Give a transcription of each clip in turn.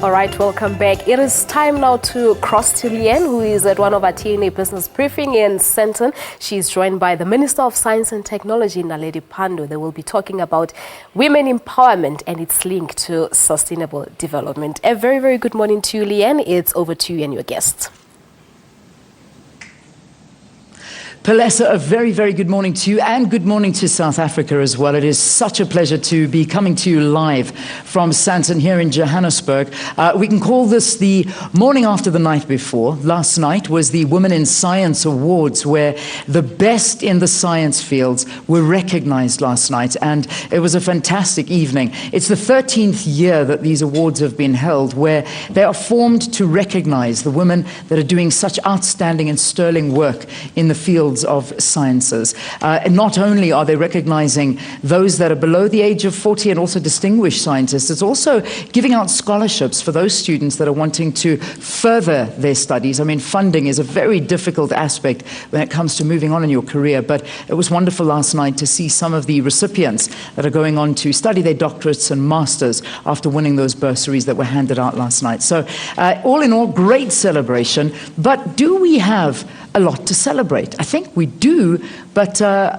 All right, welcome back. It is time now to cross to Leanne, who is at one of our TNA business briefing in Sandton. She's joined by the Minister of Science and Technology, Naledi Pandor. They will be talking about women empowerment and its link to sustainable development. A very, very good morning to you, Leanne. It's over to you and your guests. Palesa, a very, very good morning to you and good morning to South Africa as well. It is such a pleasure to be coming to you live from Sandton here in Johannesburg. We can call this the morning after the night before. Last night was the Women in Science Awards, where the best in the science fields were recognized last night, and it was a fantastic evening. It's the 13th year that these awards have been held, where they are formed to recognize the women that are doing such outstanding and sterling work in the fields of sciences. Not only are they recognizing those that are below the age of 40 and also distinguished scientists, it's also giving out scholarships for those students that are wanting to further their studies. I mean, funding is a very difficult aspect when it comes to moving on in your career, but it was wonderful last night to see some of the recipients that are going on to study their doctorates and masters after winning those bursaries that were handed out last night. So all in all, great celebration. But do we have a lot to celebrate? I think we do, but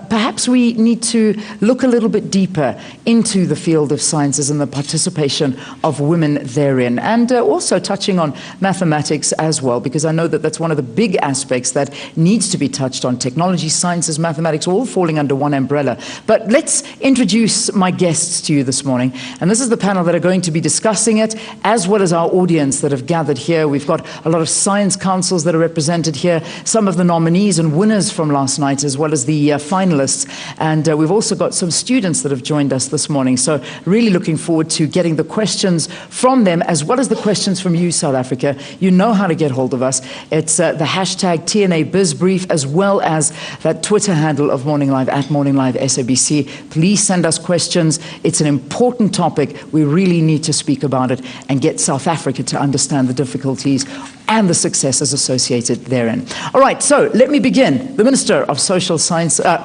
perhaps we need to look a little bit deeper into the field of sciences and the participation of women therein, and also touching on mathematics as well, because I know that that's one of the big aspects that needs to be touched on. Technology, sciences, mathematics, all falling under one umbrella. But let's introduce my guests to you this morning, and this is the panel that are going to be discussing it, as well as our audience that have gathered here. We've got a lot of science councils that are represented here, some of the nominees and winners from last night, as well as the finalists, and we've also got some students that have joined us this morning, so really looking forward to getting the questions from them, as well as the questions from you, South Africa. You know how to get hold of us. It's the hashtag TNA BizBrief, as well as that Twitter handle of Morning Live, at Morning Live SABC. Please send us questions. It's an important topic. We really need to speak about it and get South Africa to understand the difficulties and the successes associated therein. All right, so let me begin. The Minister of Sciences and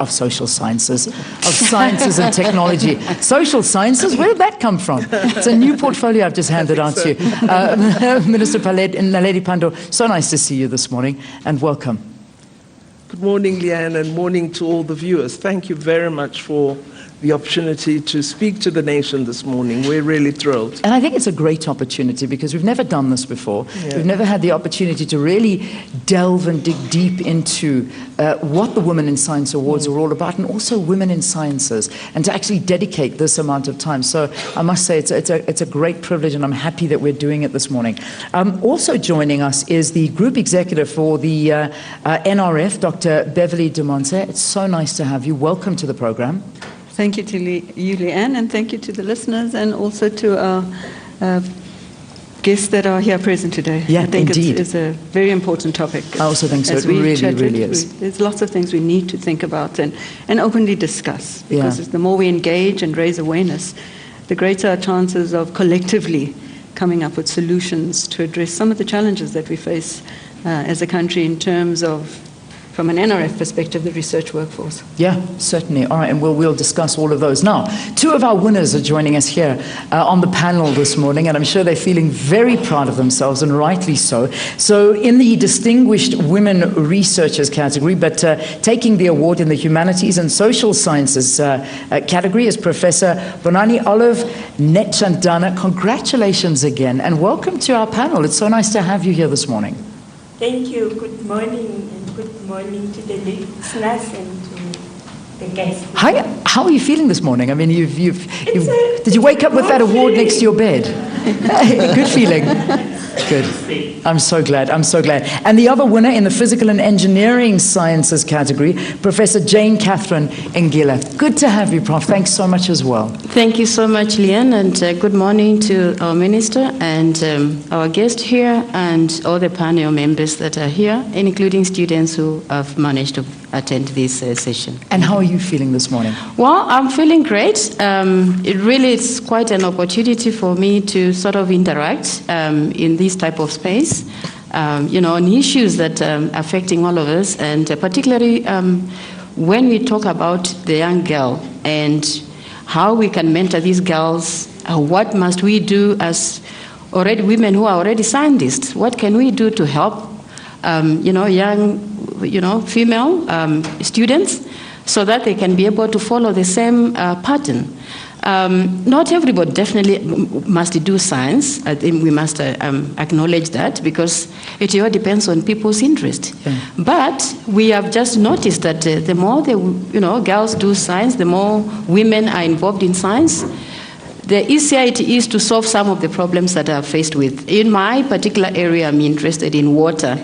Technology. Social Sciences, where did that come from? It's a new portfolio I've just handed out to you. Minister Naledi Pandor, so nice to see you this morning, and welcome. Good morning, Leanne, and morning to all the viewers. Thank you very much for the opportunity to speak to the nation this morning. We're really thrilled. And I think it's a great opportunity because we've never done this before. Yeah. We've never had the opportunity to really delve and dig deep into what the Women in Science Awards are all about, and also women in sciences, and to actually dedicate this amount of time. So I must say it's a great privilege, and I'm happy that we're doing it this morning. Also joining us is the Group Executive for the NRF, Dr. Beverly de Monse. It's so nice to have you. Welcome to the program. Thank you to you, Leanne, and thank you to the listeners, and also to our guests that are here present today. Yeah, I think indeed. It's a very important topic. I also think so. It really is. There's lots of things we need to think about and openly discuss, because the more we engage and raise awareness, the greater our chances of collectively coming up with solutions to address some of the challenges that we face as a country in terms of, from an NRF perspective, the research workforce. Yeah, certainly. All right, and we'll discuss all of those. Now, two of our winners are joining us here on the panel this morning, and I'm sure they're feeling very proud of themselves, and rightly so. So in the Distinguished Women Researchers category, but taking the award in the Humanities and Social Sciences category is Professor Bonani Olive Netchandana. Congratulations again, and welcome to our panel. It's so nice to have you here this morning. Thank you. Good morning, and good morning to the listeners and to the guests. How are you feeling this morning? I mean, did you wake up with that award next to your bed? Good feeling. Good. I'm so glad. And the other winner in the Physical and Engineering Sciences category, Professor Jane Catherine Ngila. Good to have you, Prof. Thanks so much as well. Thank you so much, Leanne, and good morning to our Minister and our guest here and all the panel members that are here, including students who have managed to attend this session. And how are you feeling this morning? Well, I'm feeling great. It really is quite an opportunity for me to sort of interact in this type of space, on issues that are affecting all of us, and particularly when we talk about the young girl and how we can mentor these girls, what must we do as already women who are already scientists. What can we do to help, young, female students so that they can be able to follow the same pattern? Not everybody definitely must do science. I think we must acknowledge that, because it all depends on people's interest. Yeah. But we have just noticed that the more girls do science, the more women are involved in science, the easier it is to solve some of the problems that are faced with. In my particular area, I'm interested in water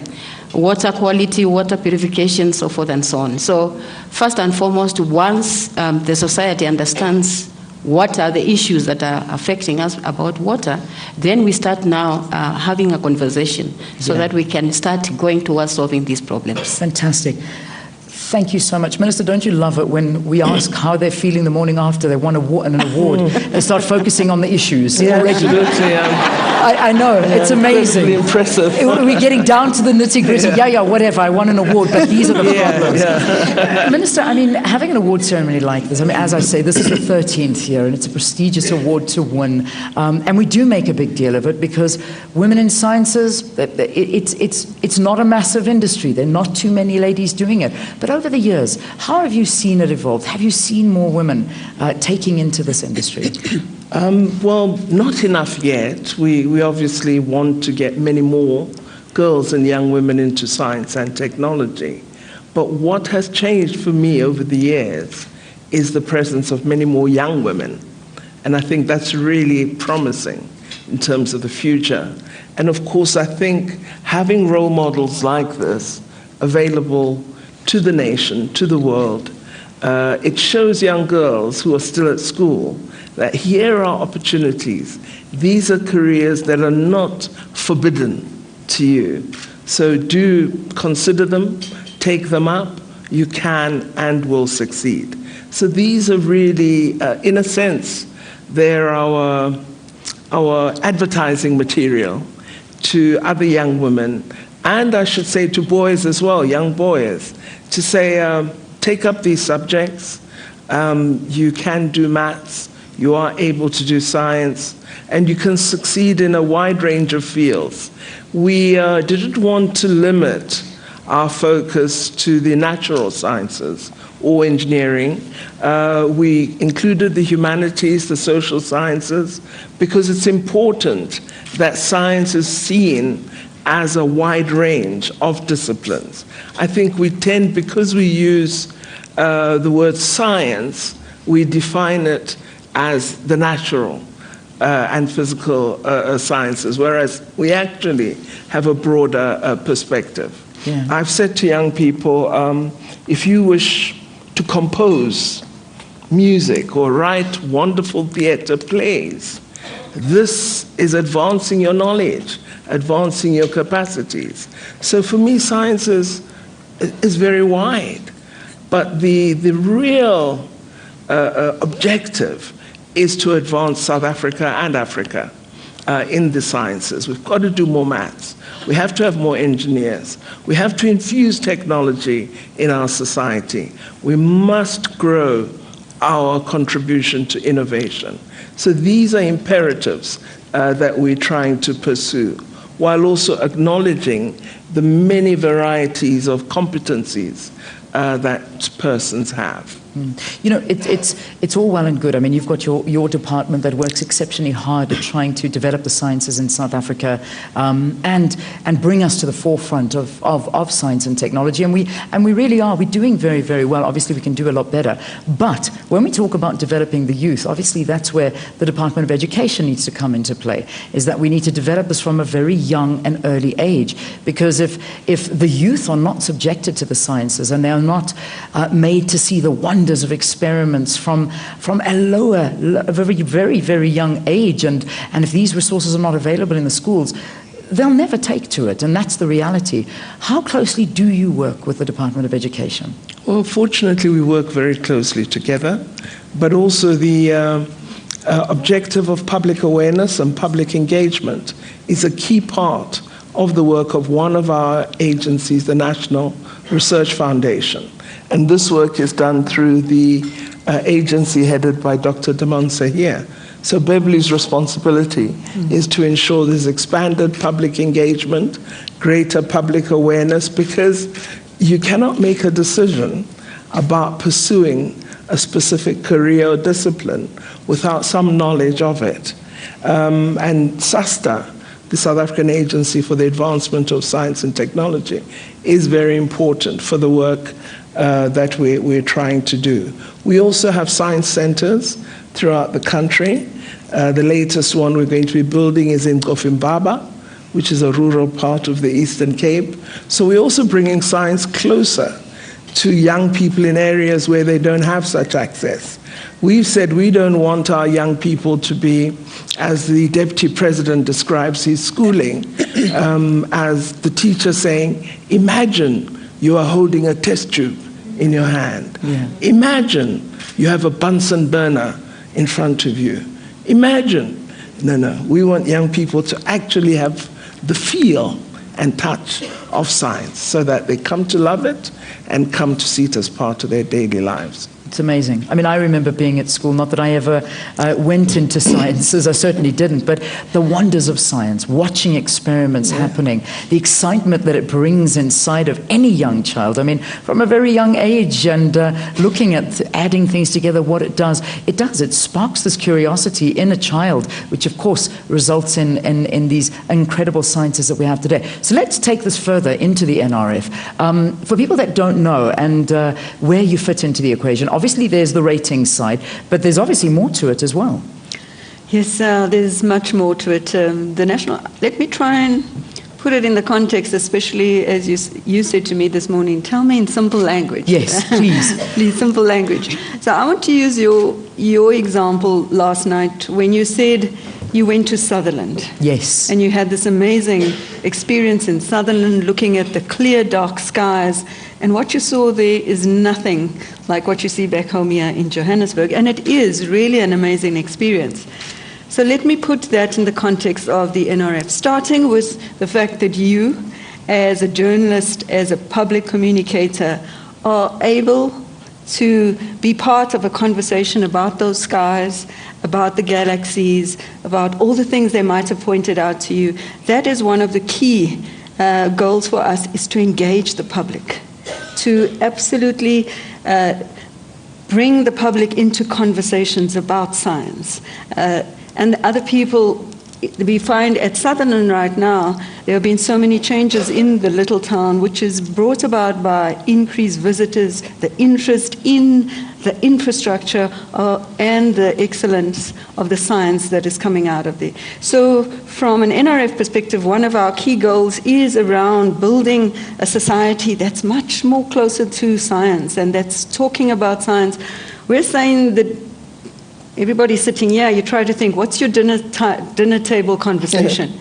quality, water purification, so forth and so on. So first and foremost, once the society understands what are the issues that are affecting us about water, then we start now having a conversation so that we can start going towards solving these problems. Fantastic. Thank you so much. Minister, don't you love it when we ask how they're feeling the morning after they won an award? They start focusing on the issues. Yeah, absolutely. I know, it's amazing. Really impressive. We're getting down to the nitty-gritty. Yeah, whatever, I won an award, but these are the problems. Yeah. Minister, I mean, having an award ceremony like this, I mean, as I say, this is the 13th year, and it's a prestigious award to win. And we do make a big deal of it because women in sciences, it's not a massive industry. There are not too many ladies doing it. But over the years, how have you seen it evolve? Have you seen more women taking into this industry? Well, not enough yet. We obviously want to get many more girls and young women into science and technology. But what has changed for me over the years is the presence of many more young women. And I think that's really promising in terms of the future. And of course, I think having role models like this available to the nation, to the world, it shows young girls who are still at school that here are opportunities. These are careers that are not forbidden to you. So do consider them, take them up. You can and will succeed. So these are really, in a sense, they're our advertising material to other young women, and I should say to boys as well, young boys, to say, take up these subjects. You can do maths. You are able to do science, and you can succeed in a wide range of fields. We didn't want to limit our focus to the natural sciences or engineering. We included the humanities, the social sciences, because it's important that science is seen as a wide range of disciplines. I think we tend, because we use the word science, we define it as the natural and physical sciences, whereas we actually have a broader perspective. Yeah. I've said to young people, if you wish to compose music or write wonderful theater plays, this is advancing your knowledge, advancing your capacities. So for me, science is very wide, but the real objective is to advance South Africa and Africa in the sciences. We've got to do more maths. We have to have more engineers. We have to infuse technology in our society. We must grow our contribution to innovation. So these are imperatives that we're trying to pursue, while also acknowledging the many varieties of competencies that persons have. You know, it's all well and good. I mean, you've got your department that works exceptionally hard at trying to develop the sciences in South Africa and bring us to the forefront of science and technology. And we really are. We're doing very, very well. Obviously, we can do a lot better. But when we talk about developing the youth, obviously that's where the Department of Education needs to come into play, is that we need to develop this from a very young and early age. Because if the youth are not subjected to the sciences and they are not made to see the wonders of experiments from a very, very, very young age, and if these resources are not available in the schools, they'll never take to it, and that's the reality. How closely do you work with the Department of Education? Well, fortunately, we work very closely together, but also the objective of public awareness and public engagement is a key part of the work of one of our agencies, the National Research Foundation. And this work is done through the agency headed by Dr. Damonsa here. So Beverly's responsibility is to ensure there's expanded public engagement, greater public awareness, because you cannot make a decision about pursuing a specific career or discipline without some knowledge of it. And SASTA, the South African Agency for the Advancement of Science and Technology, is very important for the work that we're trying to do. We also have science centers throughout the country. The latest one we're going to be building is in Kofimbaba, which is a rural part of the Eastern Cape. So we're also bringing science closer to young people in areas where they don't have such access. We've said we don't want our young people to be, as the Deputy President describes his schooling, as the teacher saying, imagine you are holding a test tube in your hand. Yeah. Imagine you have a Bunsen burner in front of you. Imagine. No, we want young people to actually have the feel and touch of science so that they come to love it and come to see it as part of their daily lives. It's amazing. I mean, I remember being at school, not that I ever went into sciences, I certainly didn't, but the wonders of science, watching experiments happening, the excitement that it brings inside of any young child. I mean, from a very young age, and looking at adding things together, what it does, it sparks this curiosity in a child, which of course results in these incredible sciences that we have today. So let's take this further into the NRF. For people that don't know and where you fit into the equation, obviously there's the ratings side, but there's obviously more to it as well. Yes, there's much more to it. Let me try and put it in the context, especially as you said to me this morning, tell me in simple language. Yes, please. Please, simple language. So I want to use your example last night when you said you went to Sutherland. Yes. And you had this amazing experience in Sutherland, looking at the clear, dark skies. And what you saw there is nothing like what you see back home here in Johannesburg. And it is really an amazing experience. So let me put that in the context of the NRF, starting with the fact that you, as a journalist, as a public communicator, are able to be part of a conversation about those skies, about the galaxies, about all the things they might have pointed out to you. That is one of the key goals for us, is to engage the public, to absolutely bring the public into conversations about science. And other people, we find at Sutherland right now, there have been so many changes in the little town, which is brought about by increased visitors, the interest in the infrastructure and the excellence of the science that is coming out of there. So from an NRF perspective, one of our key goals is around building a society that's much more closer to science and that's talking about science. We're saying that everybody sitting here, you try to think, what's your dinner table conversation?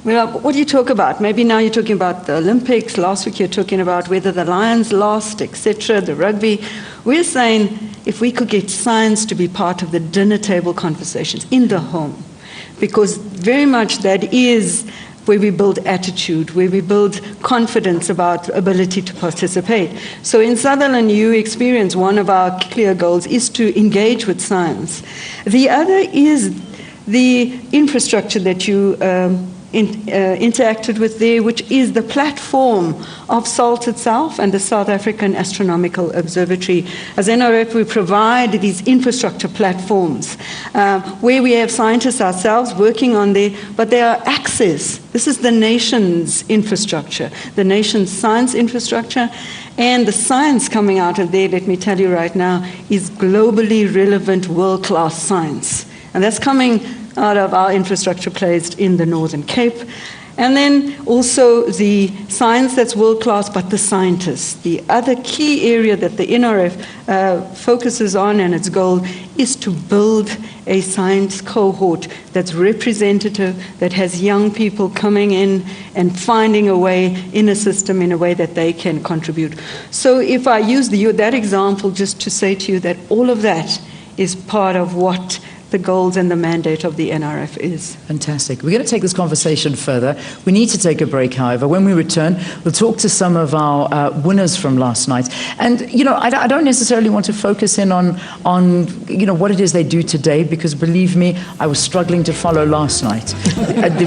Well, what do you talk about? Maybe now you're talking about the Olympics. Last week you're talking about whether the Lions lost, etc., the rugby. We're saying if we could get science to be part of the dinner table conversations in the home, because very much that is where we build attitude, where we build confidence about ability to participate. So in Sutherland, you experience one of our clear goals is to engage with science. The other is the infrastructure that you interacted with there, which is the platform of SALT itself and the South African Astronomical Observatory. As NRF, we provide these infrastructure platforms where we have scientists ourselves working on there, but they are access. This is the nation's infrastructure, the nation's science infrastructure, and the science coming out of there, let me tell you right now, is globally relevant world-class science. And that's coming out of our infrastructure placed in the Northern Cape. And then also the science that's world-class, but the scientists. The other key area that the NRF focuses on, and its goal, is to build a science cohort that's representative, that has young people coming in and finding a way in a system in a way that they can contribute. So if I use that example just to say to you that all of that is part of what the goals and the mandate of the NRF is. Fantastic. We're going to take this conversation further. We need to take a break, however. When we return, we'll talk to some of our winners from last night. And, you know, I don't necessarily want to focus in on, you know, what it is they do today, because believe me, I was struggling to follow last night.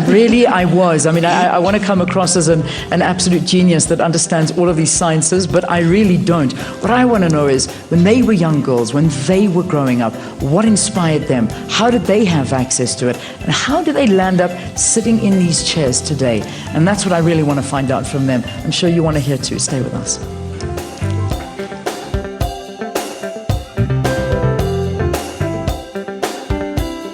Really, I was. I mean, I want to come across as an absolute genius that understands all of these sciences, but I really don't. What I want to know is, when they were young girls, when they were growing up, what inspired them? How did they have access to it? And how do they land up sitting in these chairs today? And that's what I really want to find out from them. I'm sure you want to hear too. Stay with us.